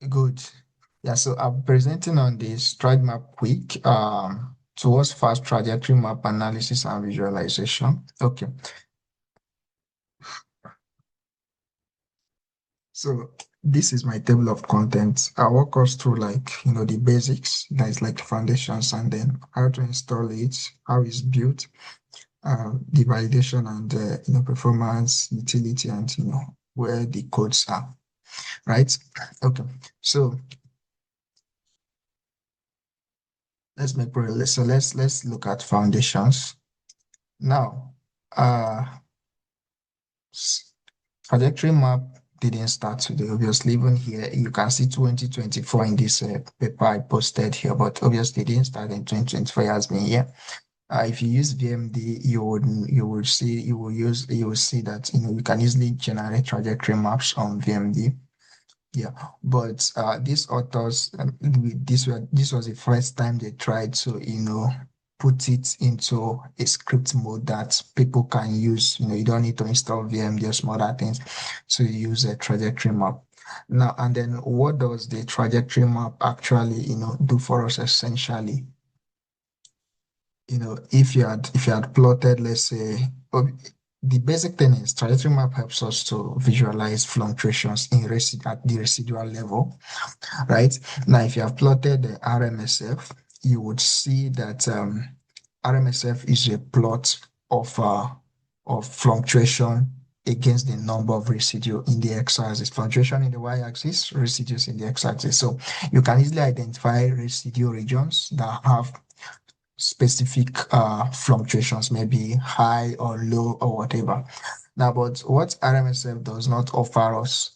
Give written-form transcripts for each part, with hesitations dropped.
Good. Yeah, so I'm presenting on this TrajMapQuick towards fast trajectory map analysis and visualization. Okay, so this is my table of contents. I'll walk us through the basics, that is like foundations, and then how to install it, how it's built, the validation and performance, utility, and where the codes are, right? Okay, so let's make progress. So let's look at foundations. Now, uh, trajectory map didn't start today. Obviously, even here, you can see 2024 in this paper I posted here, but obviously it didn't start in 2024, it has been here. If you use VMD, you will see that you can easily generate trajectory maps on VMD. Yeah, but these authors, this was the first time they tried to, put it into a script mode that people can use. You don't need to install VM, just some other things. So you use a trajectory map. Now, and then what does the trajectory map actually, do for us essentially? If you had plotted, let's say, the basic thing is trajectory map helps us to visualize fluctuations at the residual level, right? Now, if you have plotted the RMSF, you would see that RMSF is a plot of fluctuation against the number of residue in the x-axis, fluctuation in the y-axis, residues in the x-axis. So you can easily identify residue regions that have specific fluctuations, maybe high or low or whatever. Now, but what RMSF does not offer us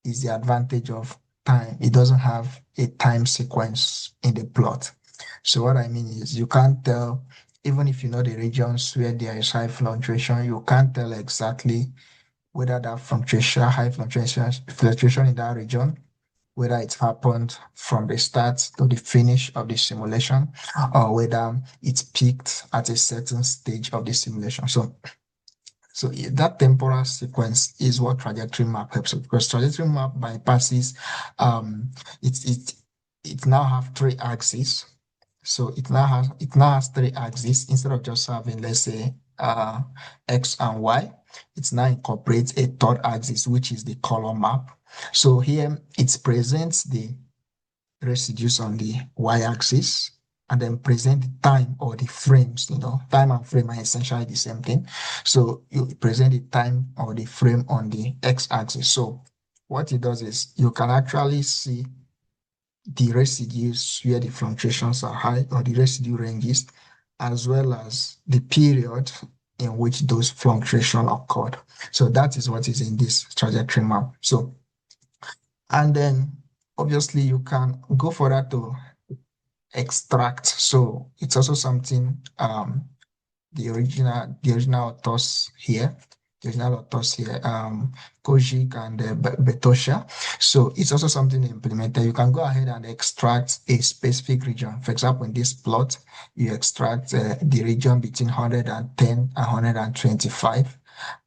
is the advantage of time. It doesn't have a time sequence in the plot. So what I mean is you can't tell, even if you know the regions where there is high fluctuation, you can't tell exactly whether that fluctuation in that region, whether it happened from the start to the finish of the simulation, or whether it peaked at a certain stage of the simulation. So that temporal sequence is what trajectory map helps with, because trajectory map bypasses it it now have three axes. So it now has three axes instead of just having, let's say, x and y. It now incorporates a third axis, which is the color map. So here it presents the residues on the y-axis and then present the time or the frames. Time and frame are essentially the same thing. So you present the time or the frame on the x-axis. So what it does is you can actually see the residues where the fluctuations are high, or the residue ranges, as well as the period in which those fluctuations occurred. So that is what is in this trajectory map. So, and then obviously you can go further to extract. So it's also something the original authors here, Kojik and Betosha. So it's also something implemented. You can go ahead and extract a specific region. For example, in this plot, you extract the region between 110 and 125,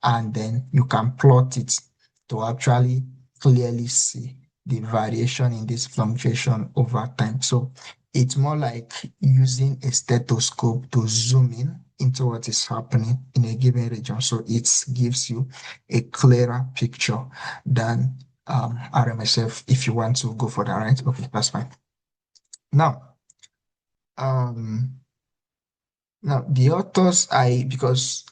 and then you can plot it to actually clearly see the variation in this fluctuation over time. So it's more like using a stethoscope to zoom in into what is happening in a given region. So it gives you a clearer picture than RMSF if you want to go for that, right? Okay, that's fine. Now, um, now the authors, because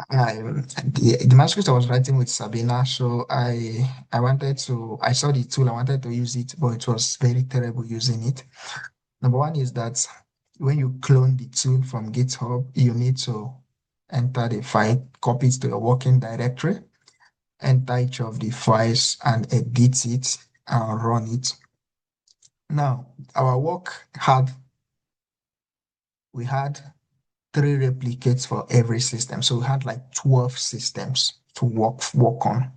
the manuscript I was writing with Sabina, so I saw the tool, I wanted to use it, but it was very terrible using it. Number one is that when you clone the tool from GitHub, you need to enter the file, copy it to your working directory, enter each of the files and edit it and run it. Now, our work we had 3 replicates for every system. So we had like 12 systems to work on.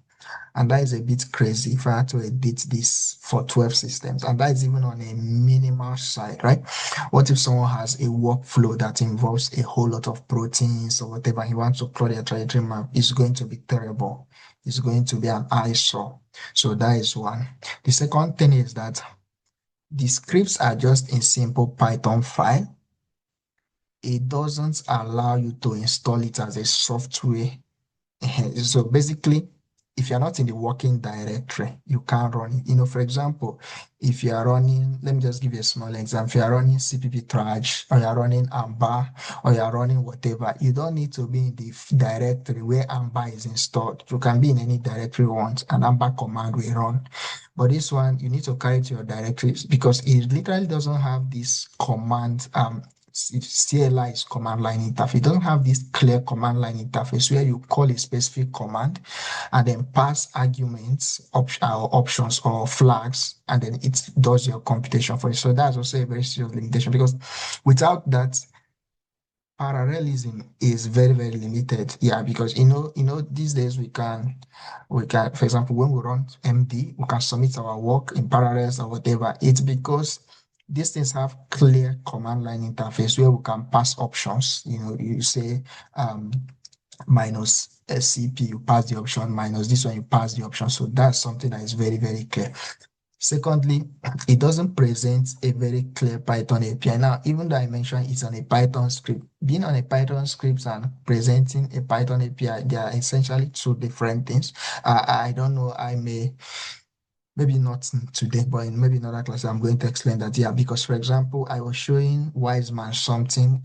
And that is a bit crazy if I had to edit this for 12 systems. And that is even on a minimal side, right? What if someone has a workflow that involves a whole lot of proteins or whatever, he wants to plot their trajectory map? It's going to be terrible. It's going to be an eyesore. So that is one. The second thing is that the scripts are just in simple Python file. It doesn't allow you to install it as a software. So basically, if you're not in the working directory, you can't run it. For example, if you are running, let me just give you a small example. If you are running CPP Traj, or you're running Amba, or you're running whatever, you don't need to be in the directory where Amba is installed. You can be in any directory you want, and Amba command will run. But this one, you need to carry it to your directories because it literally doesn't have this command. CLI is command line interface. It doesn't have this clear command line interface where you call a specific command and then pass arguments, options or flags, and then it does your computation for you. So that's also a very serious limitation because without that, parallelism is very, very limited. Yeah, because these days we can, for example, when we run MD, we can submit our work in parallels or whatever. It's because these things have clear command line interface where we can pass options. You say minus SCP, you pass the option, minus this one, you pass the option. So that's something that is very, very clear. Secondly, it doesn't present a very clear Python API. Now, even though I mentioned it's on a Python script, being on a Python script and presenting a Python API, they are essentially two different things. I don't know, maybe not today, but in maybe another class, I'm going to explain that. Yeah, because for example, I was showing Wiseman something.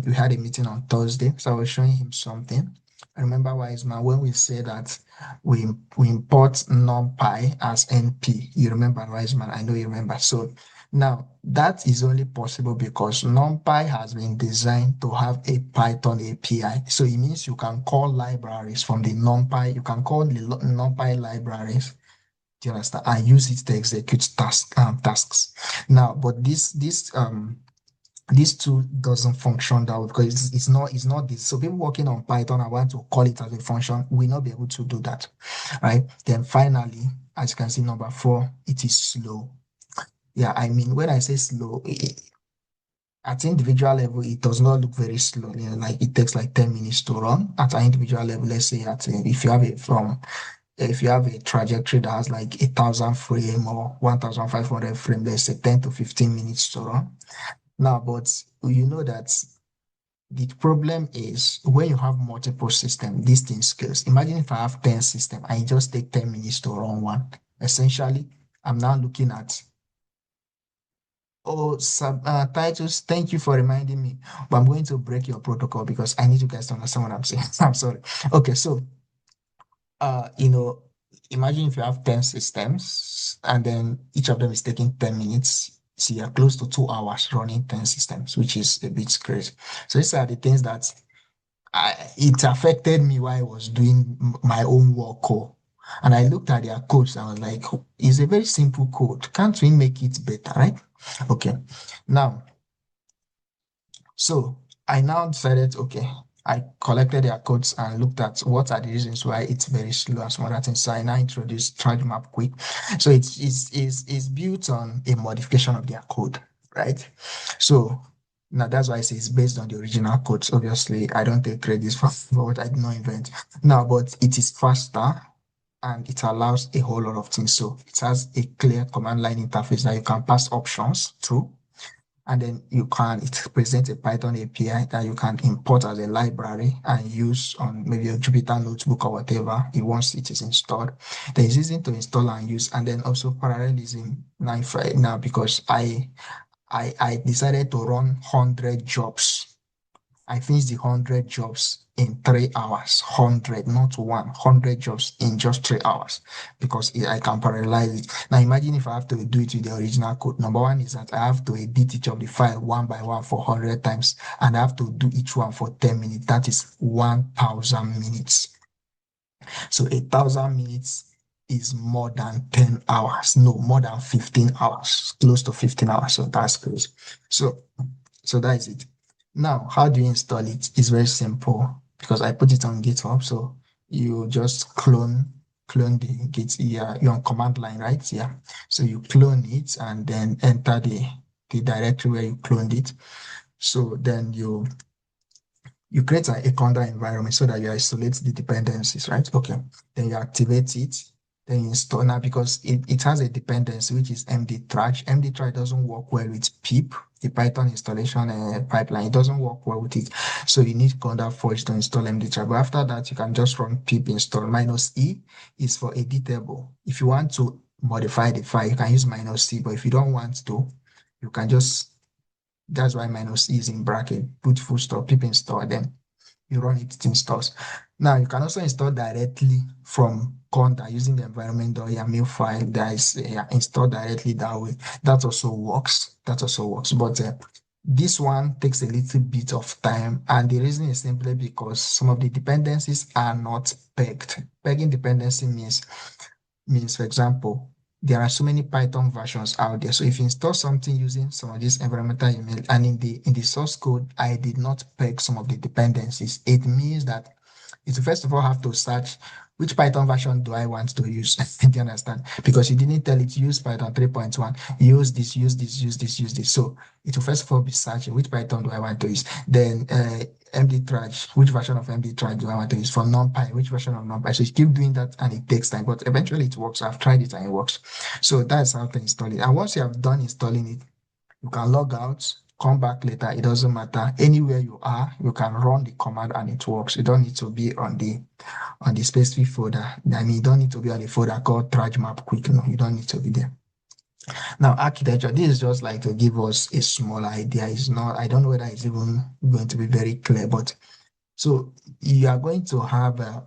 We had a meeting on Thursday, so I was showing him something. I remember Wiseman when we said that we import NumPy as NP. You remember Wiseman? I know you remember. So now that is only possible because NumPy has been designed to have a Python API. So it means you can call libraries from the NumPy. You can call the NumPy libraries. Do you understand? And use it to execute tasks. Now, but this tool doesn't function that way because it's not this. So people working on Python, I want to call it as a function, will not be able to do that, right? Then finally, as you can see, number 4, it is slow. Yeah, I mean, when I say slow, at individual level, it does not look very slow. Like it takes like 10 minutes to run. At an individual level, let's say if you have a trajectory that has like 1,000 frame or 1,500 frame, let's say 10 to 15 minutes to run. Now, but you know that the problem is when you have multiple systems, these things scales. Imagine if I have 10 systems and it just take 10 minutes to run one. Essentially, I'm now looking at, oh, titles, thank you for reminding me, but I'm going to break your protocol because I need you guys to understand what I'm saying. I'm sorry. Okay, so uh, you know, imagine if you have 10 systems and then each of them is taking 10 minutes. So you're close to 2 hours running 10 systems, which is a bit crazy. So these are the things that it affected me while I was doing my own work code. And I looked at their codes and I was like, it's a very simple code. Can't we make it better, right? Okay. Now, so I now decided, okay, I collected their codes and looked at what are the reasons why it's very slow and some other things. So I now introduced TrajMapQuick. So it's built on a modification of their code, right? So now that's why I say it's based on the original codes. Obviously, I don't take credit for what I did not invent. Now, but it is faster and it allows a whole lot of things. So it has a clear command line interface that you can pass options through and then it presents a Python API that you can import as a library and use on maybe a Jupyter notebook or whatever once it is installed. Then it's easy to install and use, and then also parallelism now because I decided to run 100 jobs. I finished the 100 jobs in 3 hours. 100, not 100 jobs in just 3 hours because I can parallelize it. Now imagine if I have to do it with the original code. Number one is that I have to edit each of the file one by one for 100 times and I have to do each one for 10 minutes. That is 1,000 minutes. So 1,000 minutes is more than 10 hours. No, more than 15 hours, close to 15 hours. So that's crazy. So that is it. Now, how do you install it? It's very simple because I put it on GitHub. So you just clone. clone the git. Yeah, you're on command line, right? Yeah. So you clone it and then enter the directory where you cloned it. So then you create a conda environment so that you isolate the dependencies, right? Okay. Then you activate it. Then you install now because it has a dependency which is mdtraj. Mdtraj doesn't work well with pip, the Python installation pipeline. It doesn't work well with it. So you need conda forge to install mdtraj. But after that, you can just run pip install. -e is for editable. If you want to modify the file, you can use -c. But if you don't want to, you can just that's why -e is in bracket. Put full stop, pip install, then you run it, it installs. Now you can also install directly from conda using the environment.yaml file that is installed directly that way. That also works. That also works. But this one takes a little bit of time, and the reason is simply because some of the dependencies are not pegged. Pegging dependency means, for example, there are so many Python versions out there. So if you install something using some of this environmental email, and in the source code, I did not peg some of the dependencies, it means that it first of all have to search which Python version do I want to use. Do you understand? Because you didn't tell it use Python 3.1, use this, use this, use this, use this. So it will first of all be searching which Python do I want to use. Then mdtraj, which version of mdtraj do I want to use? For NumPy, which version of NumPy? So you keep doing that and it takes time, but eventually it works. I've tried it and it works. So that's how to install it. And once you have done installing it, you can log out, come back later. It doesn't matter. Anywhere you are, you can run the command and it works. You don't need to be on the specific folder. I mean, you don't need to be on a folder called TrajMapQuick. No, you don't need to be there. Now, architecture, this is just like to give us a small idea. It's not, I don't know whether it's even going to be very clear, but so you are going to have a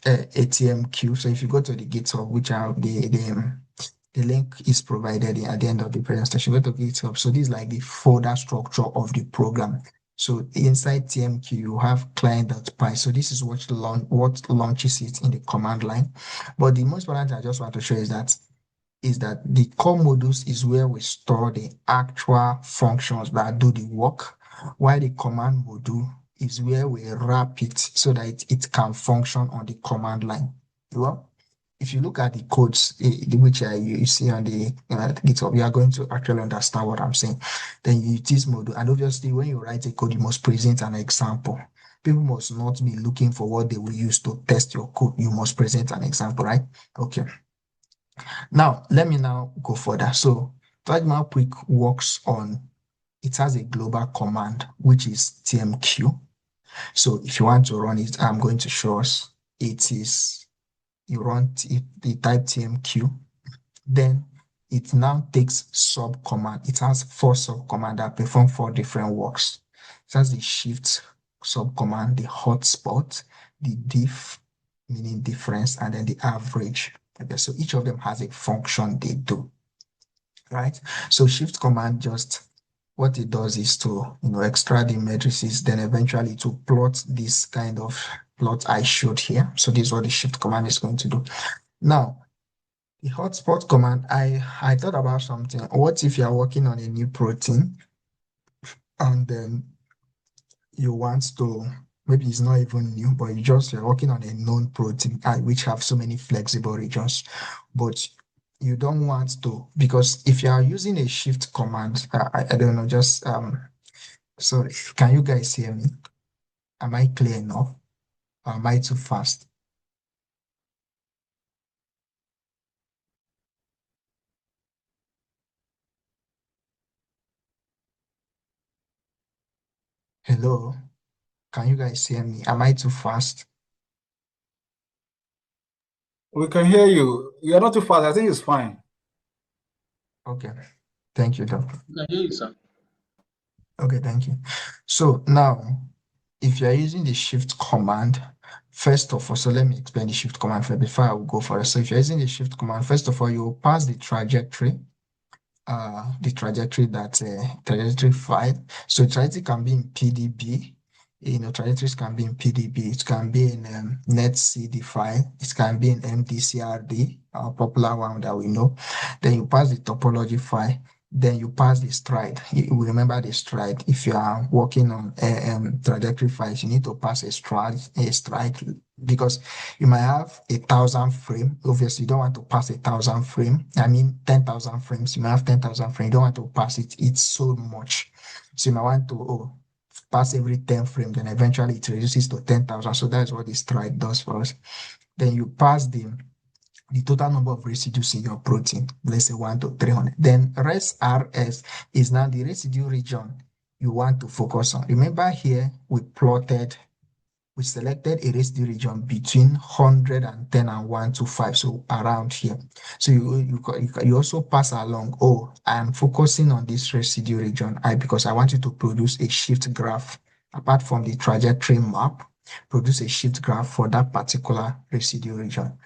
TMQ. So if you go to the GitHub, which are the link is provided at the end of the presentation, go to GitHub. So this is like the folder structure of the program. So inside TMQ, you have client.py. So this is what launches it in the command line. But the most important thing I just want to show is that the core modules is where we store the actual functions that do the work, while the command module is where we wrap it so that it can function on the command line. Well, if you look at the codes, which you see on the GitHub, you are going to actually understand what I'm saying. Then you use this module, and obviously when you write a code, you must present an example. People must not be looking for what they will use to test your code. You must present an example, right? Okay. Now, let me now go further. So TrajMapQuick works on, it has a global command, which is TMQ. So if you want to run it, I'm going to show us. It is, you run it, the type TMQ, then it now takes sub command. It has 4 sub command that perform 4 different works. It has the shift sub command, the hotspot, the diff, meaning difference, and then the average. Okay, so each of them has a function they do, right? So shift command just what it does is to extract the matrices, then eventually to plot this kind of plot I showed here. So this is what the shift command is going to do. Now, the hotspot command, I thought about something. What if you are working on a new protein and then you want to, maybe it's not even new, but you're working on a known protein which have so many flexible regions, but you don't want to, because if you are using a shift command, I don't know, just sorry, can you guys hear me? Am I clear enough? Or am I too fast? Hello, can you guys hear me? Am I too fast? We can hear you. You are not too fast. I think it's fine. Okay, thank you, doctor. We can hear you, sir. Okay, thank you. So now, if you're using the shift command, first of all, so let me explain the shift command first before I will go for it. So if you're using the shift command, first of all, you will pass the trajectory trajectory file. So trajectory can be in PDB. Trajectories can be in PDB. It can be in netcd file. It can be in MDCRD, a popular one that we know. Then you pass the topology file. then you pass the stride. You remember the stride. If you are working on trajectory files, you need to pass a stride because you might have 1,000 frame. Obviously, you don't want to pass 1,000 frame. I mean, 10,000 frames. You might have 10,000 frames. You don't want to pass it. It's so much. So you might want to pass every 10 frame. Then eventually it reduces to 10,000. So that's what the stride does for us. Then you pass the total number of residues in your protein, let's say 1 to 300. Then RS is now the residue region you want to focus on. Remember here, we selected a residue region between 110 and 125, so around here. So you also pass along, oh, I am focusing on this residue region because I want you to produce a shift graph apart from the trajectory map, produce a shift graph for that particular residue region.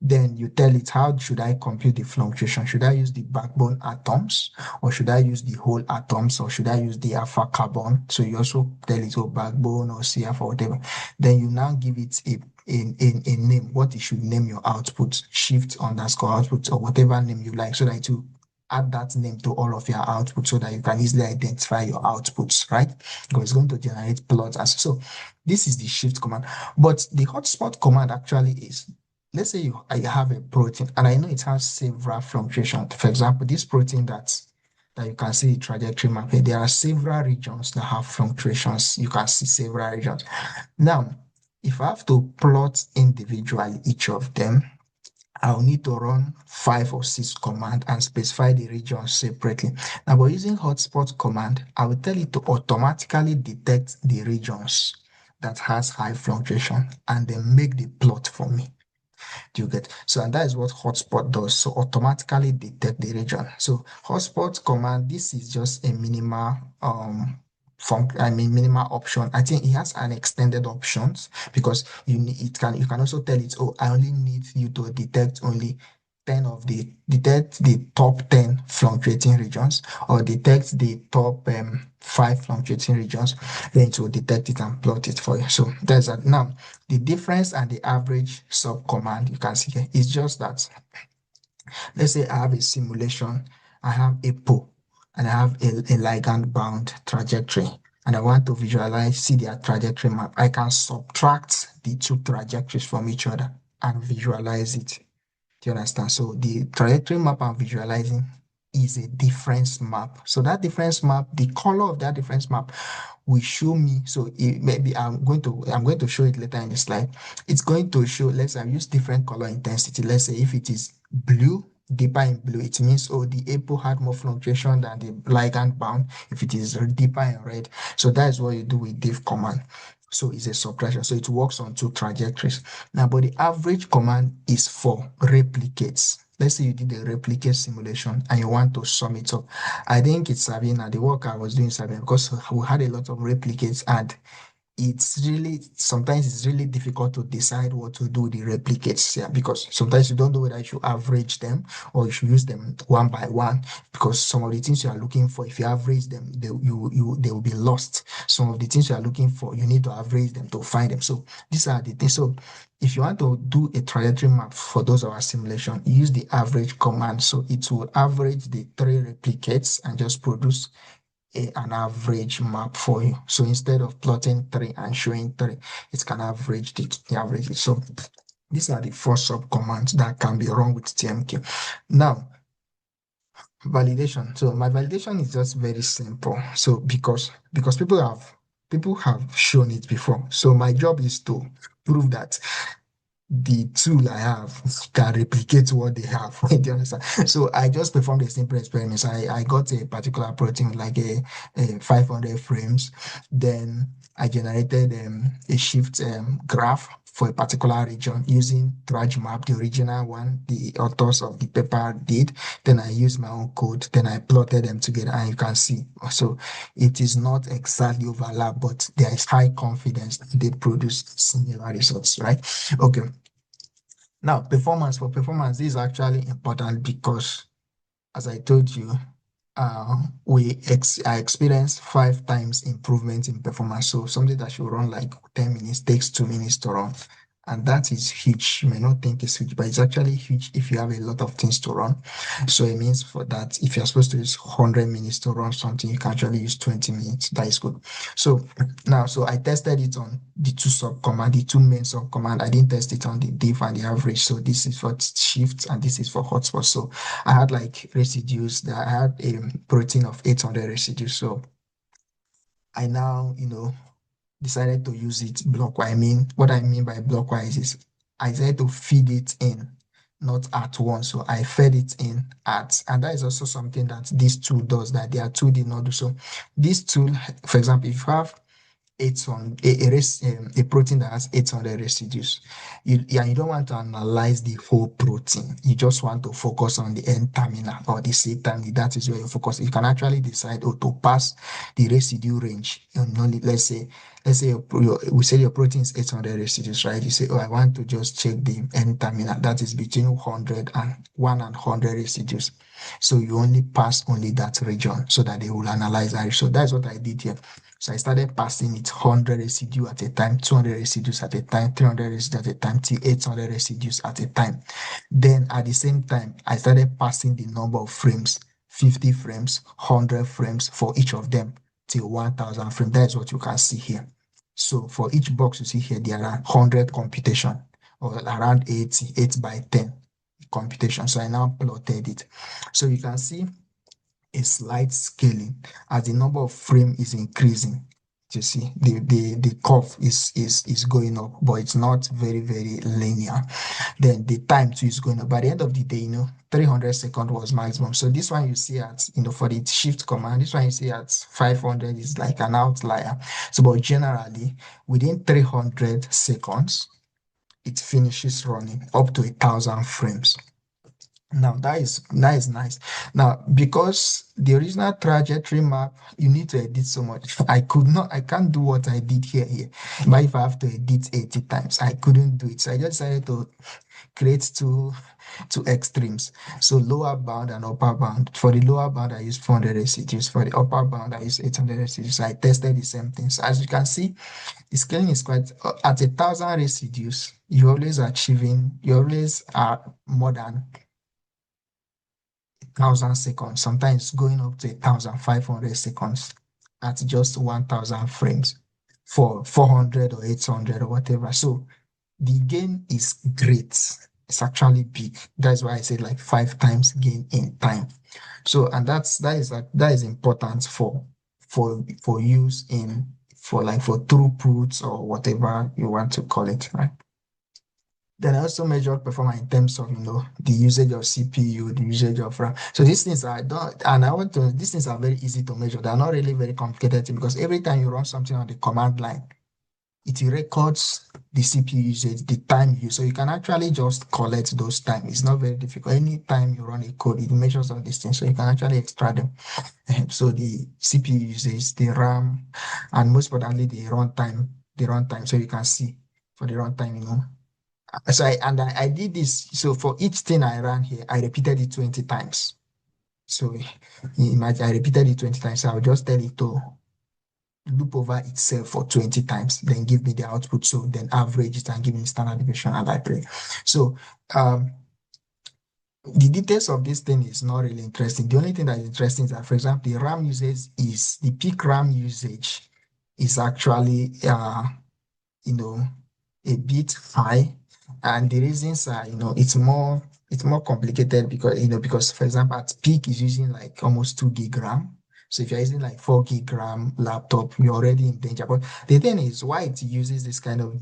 Then you tell it, how should I compute the fluctuation? Should I use the backbone atoms, or should I use the whole atoms, or should I use the alpha carbon? So you also tell it, oh, backbone or CF or whatever. Then you now give it a name, what you should name your output, shift underscore output, or whatever name you like, so that you add that name to all of your outputs so that you can easily identify your outputs, right? Because it's going to generate plots. So this is the shift command. But the hotspot command actually is, let's say you have a protein, and I know it has several fluctuations. For example, this protein that you can see the trajectory map here, there are several regions that have fluctuations. You can see several regions. Now, if I have to plot individually each of them, I'll need to run 5 or 6 commands and specify the regions separately. Now, by using hotspot command, I will tell it to automatically detect the regions that has high fluctuation and then make the plot for me. Do you get? So, and that is what hotspot does. So automatically detect the region. So hotspot command, this is just a minimal minimal option. I think it has an extended options because you can also tell it, oh, I only need you to detect only 10 of detect the top 10 fluctuating regions, or detect the top 5 fluctuating regions, then it will detect it and plot it for you. So there's that. Now, the difference and the average sub command you can see here is just that. Let's say I have a simulation, I have a pole, and I have a ligand bound trajectory, and I want to visualize, see their trajectory map. I can subtract the two trajectories from each other and visualize it. Do you understand? So the trajectory map I'm visualizing is a difference map. So that difference map, the color of that difference map will show me. So maybe I'm going to show it later in the slide. It's going to show, let's say I use different color intensity. Let's say if it is blue, deeper in blue, it means, oh, the APO had more fluctuation than the ligand bound. If it is deeper in red, so that is what you do with diff command. So it's a subtraction. So it works on two trajectories. Now, but the average command is for replicates. Let's say you did a replicate simulation and you want to sum it up. I think it's Sabina, the work I was doing Sabina, because we had a lot of replicates, and sometimes it's really difficult to decide what to do with the replicates, yeah, because sometimes you don't know whether you should average them or you should use them one by one, because some of the things you are looking for, if you average them, they will be lost. Some of the things you are looking for, you need to average them to find them. So these are the things. So if you want to do a trajectory map for those of our simulation, use the average command. So it will average the 3 replicates and just produce an average map for you. So instead of plotting 3 and showing 3, it can average the average. So these are the 4 sub commands that can be run with TMQ. Now, validation. So my validation is just very simple. So because people have shown it before. So my job is to prove that the tool I have can replicate what they have. Do you understand? So I just performed a simple experiment. So I got a particular protein with like a 500 frames. Then I generated a shift graph for a particular region using TrajMap, the original one the authors of the paper did. Then I used my own code. Then I plotted them together, and you can see. So it is not exactly overlap, but there is high confidence that they produce similar results, right? Okay. Now, for performance, this is actually important because, as I told you, I experienced 5 times improvement in performance. So something that should run like 10 minutes takes 2 minutes to run. And that is huge. You may not think it's huge, but it's actually huge if you have a lot of things to run. So it means for that, if you're supposed to use 100 minutes to run something, you can actually use 20 minutes. That is good. So now, so I tested it on the two sub command, the two main sub command. I didn't test it on the diff and the average. So this is for shift and this is for hotspot. So I had like residues that I had a protein of 800 residues. So I now, decided to use it blockwise. What I mean by blockwise is I decided to feed it in, not at once. So I fed it in and that is also something that this tool does that their tool did not do. So this tool, for example, if you have 800 a protein that has 800 residues, you don't want to analyze the whole protein. You just want to focus on the N terminal or the C terminal. That is where you focus. You can actually decide to pass the residue range. Let's say we say your protein is 800 residues, right? You say, oh, I want to just check the N terminal. That is between 100 and 100 residues. So you only pass only that region so that they will analyze that. So that's what I did here. So I started passing it 100 residue at a time, 200 residues at a time, 300 residues at a time, till 800 residues at a time. Then at the same time, I started passing the number of frames, 50 frames, 100 frames for each of them till 1000 frames. That is what you can see here. So for each box you see here, there are 100 computation or around 80, 8 by 10 computation. So I now plotted it. So you can see a slight scaling as the number of frame is increasing. You see, the curve is going up, but it's not very, very linear. Then the time too is going up. By the end of the day, 300 seconds was maximum. So this one you see at, for the shift command, this one you see at 500 is like an outlier. So, but generally, within 300 seconds, it finishes running up to 1,000 frames. Now that is nice. Now, because the original trajectory map, you need to edit so much. I can't do what I did here. But if I have to edit 80 times, I couldn't do it. So I just decided to create two extremes. So lower bound and upper bound. For the lower bound, I use 400 residues. For the upper bound, I use 800 residues. So I tested the same things. As you can see, the scaling is quite at 1,000 residues, you always are more than 1,000 seconds, sometimes going up to 1,500 seconds at just 1,000 frames for 400 or 800 or whatever. So the gain is great. It's actually big. That's why I said like 5 times gain in time. So, and that is important for use for throughput or whatever you want to call it, right? Then I also measure performance in terms of, the usage of CPU, the usage of RAM. So these things I don't, and these things are very easy to measure. They're not really very complicated because every time you run something on the command line, it records the CPU usage, the time used. So you can actually just collect those time. It's not very difficult. Any time you run a code, it measures all these things. So you can actually extract them. So the CPU usage, the RAM, and most importantly, the runtime. So you can see for the runtime, so I did this. So for each thing I ran here, I repeated it 20 times. So imagine I repeated it 20 times. So I'll just tell it to loop over itself for 20 times, then give me the output. So then average it and give me standard deviation and I play. So the details of this thing is not really interesting. The only thing that is interesting is that, for example, the peak RAM usage is actually you know, a bit high. And the reasons are, it's more complicated because for example, at peak is using like almost 2 gig RAM. So if you're using like 4 gig RAM laptop, you're already in danger. But the thing is, why it uses this kind of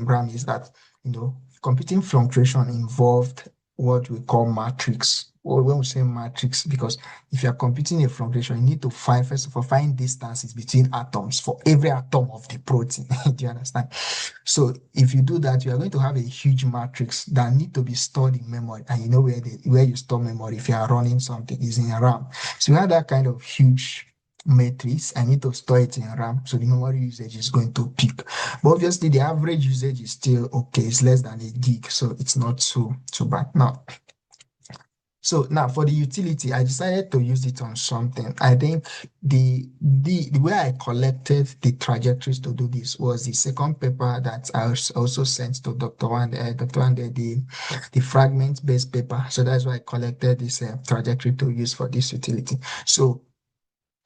RAM is that, computing fluctuation involved what we call matrix. Or when we say matrix, because if you're computing a fluctuation, you need to first of all, find distances between atoms for every atom of the protein. Do you understand? So if you do that, you are going to have a huge matrix that need to be stored in memory. And you know where you store memory if you are running something is in RAM. So you have that kind of huge matrix. I need to store it in RAM. So the memory usage is going to peak. But obviously the average usage is still okay. It's less than 1 gig. So it's not too bad. Now, So now for the utility, I decided to use it on something. I think the way I collected the trajectories to do this was the second paper that I also sent to Dr. Wande, the fragment-based paper. So that's why I collected this trajectory to use for this utility. So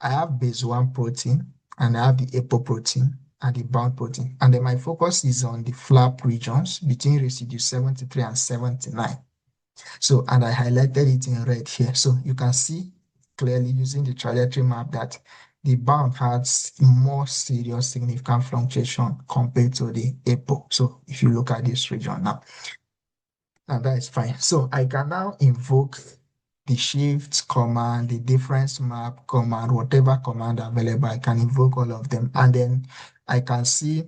I have base one protein and I have the apoprotein and the bound protein. And then my focus is on the flap regions between residue 73 and 79. So, and I highlighted it in red here. So you can see clearly using the trajectory map that the bound has more serious significant fluctuation compared to the apo. So if you look at this region now, and that is fine. So I can now invoke the shift command, the difference map command, whatever command available, I can invoke all of them. And then I can see,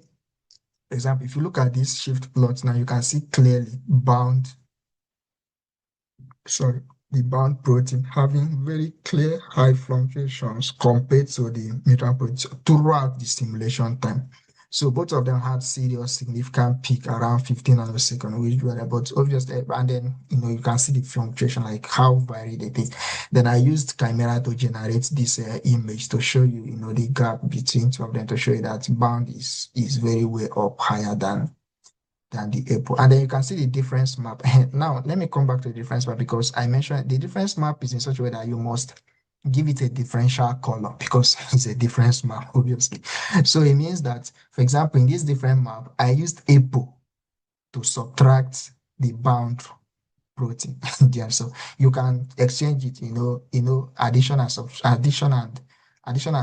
for example, if you look at this shift plot now, you can see clearly bound, sorry, the bound protein having very clear high fluctuations compared to the mutant protein throughout the stimulation time. So both of them had serious significant peak around 15 nanoseconds, which were about obviously, and then you can see the fluctuation, like how varied it is. Then I used Chimera to generate this image to show you, the gap between two of them to show you that bound is very way up higher than the Apple. And then you can see the difference map. Now, let me come back to the difference map because I mentioned the difference map is in such a way that you must give it a differential color because it's a difference map, obviously. So it means that, for example, in this different map, I used Apple to subtract the bound protein. Yeah, so you can exchange it, addition and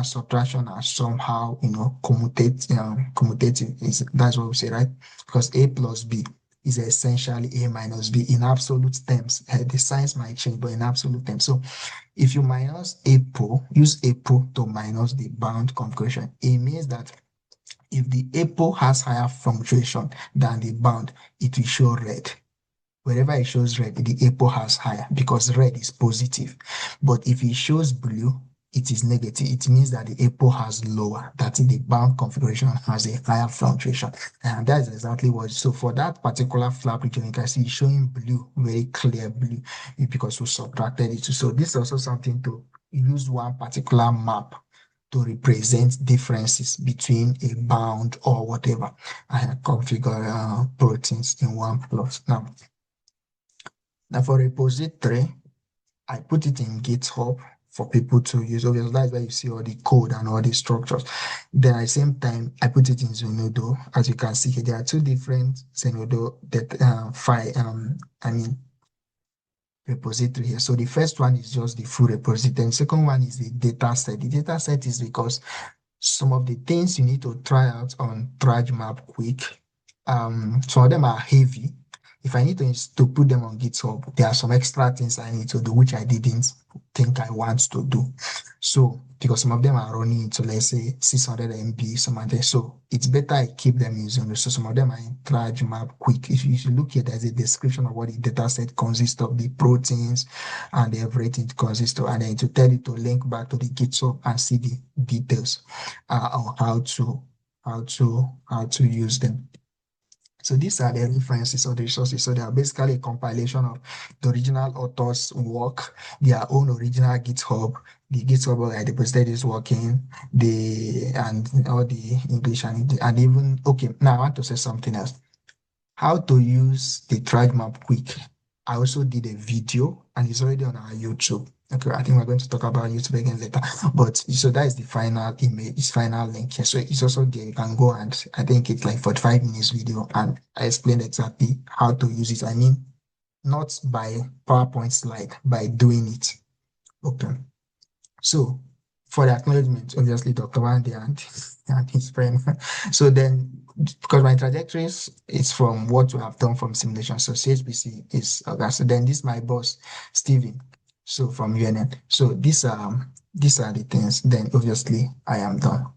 subtraction are somehow, commutative is that's what we say, right? Because A plus B is essentially A minus B in absolute terms. The signs might change, but in absolute terms. So if you minus APO, use APO to minus the bound configuration, it means that if the APO has higher fluctuation than the bound, it will show red. Wherever it shows red, the APO has higher because red is positive. But if it shows blue, it is negative. It means that the APO has lower, that the bound configuration has a higher fluctuation. And that is exactly what. So for that particular flap region, you can see it's showing blue, very clear blue, because we subtracted it. So this is also something to use one particular map to represent differences between a bound or whatever and configure proteins in one plot. Now for repository, I put it in GitHub for people to use. Obviously, that's where you see all the code and all the structures. Then at the same time, I put it in Zenodo. As you can see here, there are two different Zenodo that file. Repository here. So the first one is just the full repository. And the second one is the data set. The data set is because some of the things you need to try out on TrajMapQuick, some of them are heavy. If I need to put them on GitHub, there are some extra things I need to do, which I didn't think I want to do. So, because some of them are running into, let's say, 600 MB, some of them. So, it's better I keep them in Zone. So, some of them are in TrajMapQuick. If you look here, there's a description of what the data set consists of, the proteins and everything it consists of. And then to tell you to link back to the GitHub and see the details on how to use them. So these are the references or the resources. So they are basically a compilation of the original author's work, their own original GitHub, the GitHub where I deposited is working, and all the English and even okay. Now I want to say something else. How to use the TrajMapQuick. I also did a video and it's already on our YouTube. Okay, I think we're going to talk about YouTube again later. But so that is the final image, it's final link here. So it's also there. You can go and I think it's like 45 minutes video and I explained exactly how to use it. I mean, not by PowerPoint slide, by doing it. Okay. So for the acknowledgement, obviously Dr. Wande and his friend. So then because my trajectories is from what we have done from simulation. So CHBC is okay. So then this is my boss, Steven. So from UNN. So these are the things. Then obviously I am done.